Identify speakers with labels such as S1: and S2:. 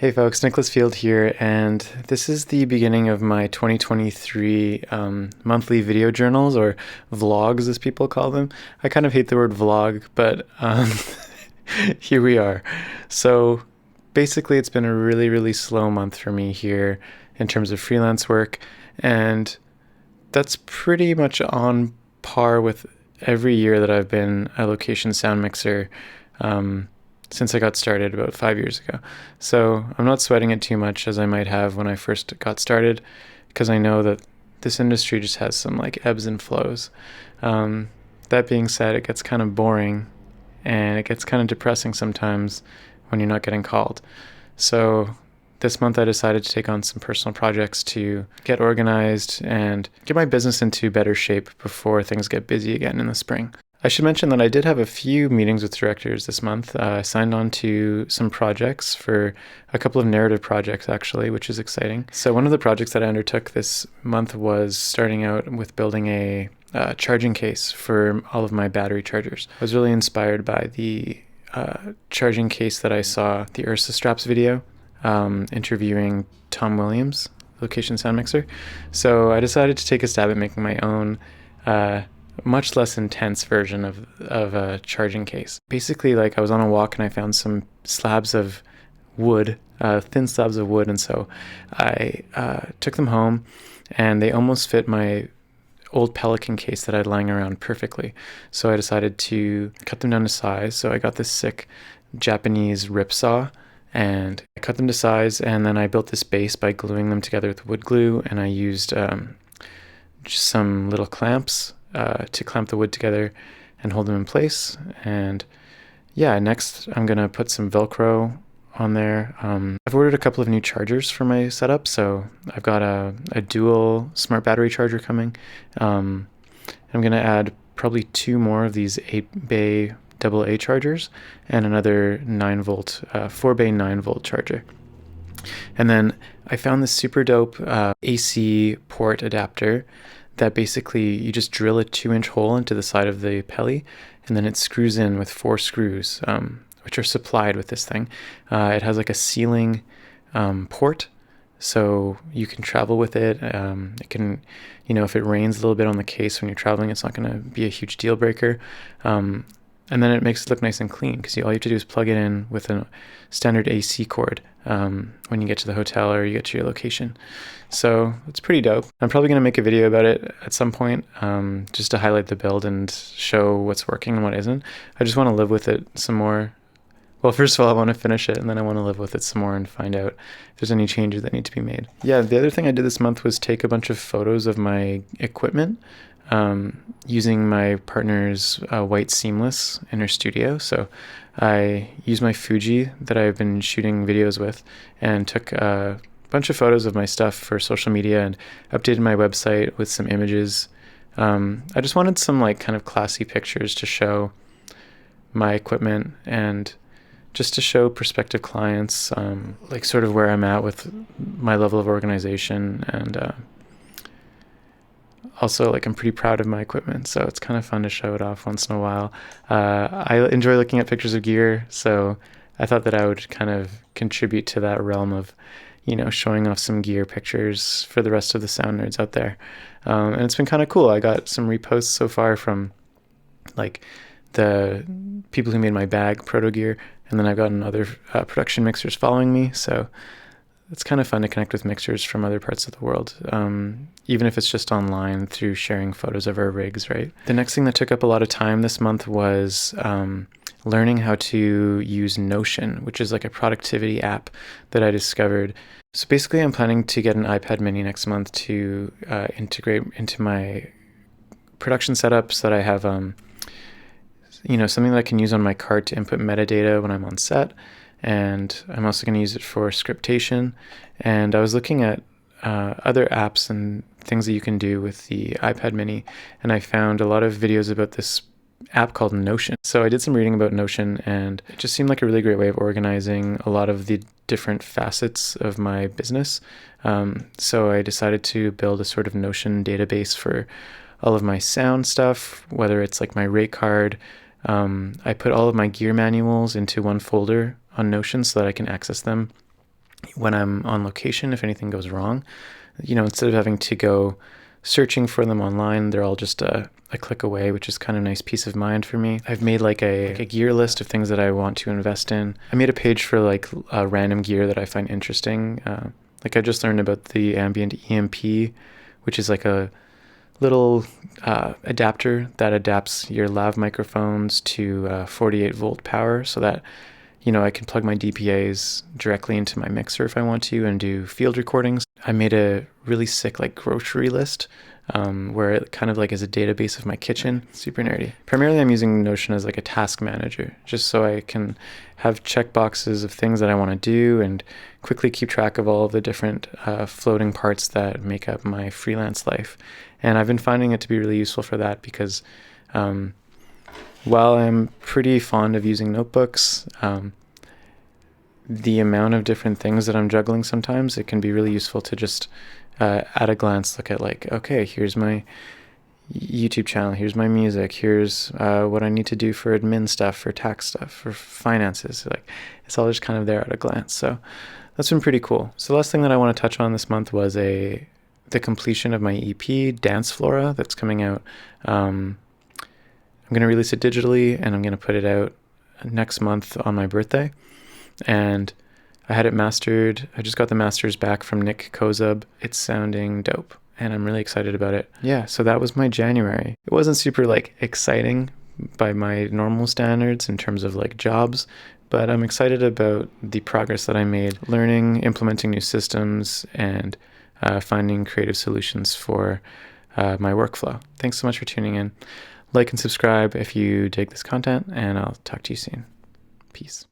S1: Hey folks, Nicholas Field here, and this is the beginning of my 2023 monthly video journals, or vlogs as people call them. I kind of hate the word vlog, but here we are. So basically, it's been a really, really slow month for me here in terms of freelance work, and that's pretty much on par with every year that I've been a location sound mixer. Since I got started about 5 years ago. So I'm not sweating it too much as I might have when I first got started, because I know that this industry just has some like ebbs and flows. That being said, it gets kind of boring and it gets kind of depressing sometimes when you're not getting called. So this month I decided to take on some personal projects to get organized and get my business into better shape before things get busy again in the spring. I should mention that I did have a few meetings with directors this month. I signed on to some projects for a couple of narrative projects, actually, which is exciting. So one of the projects that I undertook this month was starting out with building a charging case for all of my battery chargers. I was really inspired by the charging case that I saw, the Ursa Straps video, interviewing Tom Williams, location sound mixer. So I decided to take a stab at making my own much less intense version of a charging case. Basically, like, I was on a walk and I found some slabs of wood, thin slabs of wood, and so I took them home, and they almost fit my old Pelican case that I had lying around perfectly. So I decided to cut them down to size. So I got this sick Japanese rip saw, and I cut them to size, and then I built this base by gluing them together with wood glue, and I used just some little clamps to clamp the wood together and hold them in place. And yeah, next I'm gonna put some Velcro on there. I've ordered a couple of new chargers for my setup, so I've got a dual smart battery charger coming. I'm gonna add probably 2 more of these 8-bay AA chargers and another 9-volt, 4-bay 9-volt charger. And then I found this super dope AC port adapter that basically you just drill a 2-inch hole into the side of the Peli, and then it screws in with 4 screws, which are supplied with this thing. It has like a ceiling port, so you can travel with it. It can, if it rains a little bit on the case when you're traveling, it's not going to be a huge deal breaker. And then it makes it look nice and clean, because all you have to do is plug it in with a standard AC cord when you get to the hotel or you get to your location. So it's pretty dope. I'm probably going to make a video about it at some point, just to highlight the build and show what's working and what isn't. I just want to live with it some more. Well, first of all, I want to finish it, and then I want to live with it some more and find out if there's any changes that need to be made. Yeah, the other thing I did this month was take a bunch of photos of my equipment, using my partner's white seamless in her studio. So I used my Fuji that I've been shooting videos with and took a bunch of photos of my stuff for social media and updated my website with some images. I just wanted some like kind of classy pictures to show my equipment and just to show prospective clients like sort of where I'm at with my level of organization, and also, like, I'm pretty proud of my equipment, so it's kind of fun to show it off once in a while. I enjoy looking at pictures of gear, so I thought that I would kind of contribute to that realm of, showing off some gear pictures for the rest of the sound nerds out there. And it's been kind of cool. I got some reposts so far from, like, the people who made my bag, Proto Gear, and then I've gotten other production mixers following me, so it's kind of fun to connect with mixers from other parts of the world, even if it's just online through sharing photos of our rigs, right? The next thing that took up a lot of time this month was learning how to use Notion, which is like a productivity app that I discovered. So basically, I'm planning to get an iPad mini next month to integrate into my production setup so that I have something that I can use on my card to input metadata when I'm on set. And I'm also going to use it for scriptation. And I was looking at other apps and things that you can do with the iPad mini, and I found a lot of videos about this app called Notion. So I did some reading about Notion, and it just seemed like a really great way of organizing a lot of the different facets of my business. So I decided to build a sort of Notion database for all of my sound stuff, whether it's like my rate card. I put all of my gear manuals into one folder on Notion so that I can access them when I'm on location, if anything goes wrong, instead of having to go searching for them online, they're all just a click away, which is kind of nice peace of mind for me. I've made like a gear list of things that I want to invest in. I made a page for like random gear that I find interesting. Like I just learned about the ambient EMP, which is like a little adapter that adapts your lav microphones to 48 volt power so that I can plug my DPAs directly into my mixer if I want to and do field recordings. I made a really sick like grocery list where it kind of like is a database of my kitchen. Super nerdy. Primarily I'm using Notion as like a task manager, just so I can have check boxes of things that I want to do and quickly keep track of all of the different floating parts that make up my freelance life. And I've been finding it to be really useful for that because while I'm pretty fond of using notebooks, the amount of different things that I'm juggling sometimes, it can be really useful to just at a glance look at like, okay, here's my YouTube channel, here's my music, here's what I need to do for admin stuff, for tax stuff, for finances. Like it's all just kind of there at a glance. So that's been pretty cool. So the last thing that I want to touch on this month was the completion of my EP, Dance Flora, that's coming out. I'm going to release it digitally and I'm going to put it out next month on my birthday. And I had it mastered. I just got the masters back from Nick Kozub. It's sounding dope and I'm really excited about it. Yeah, so that was my January. It wasn't super like exciting by my normal standards in terms of like jobs, but I'm excited about the progress that I made learning, implementing new systems, and finding creative solutions for my workflow. Thanks so much for tuning in. Like and subscribe if you dig this content, and I'll talk to you soon. Peace.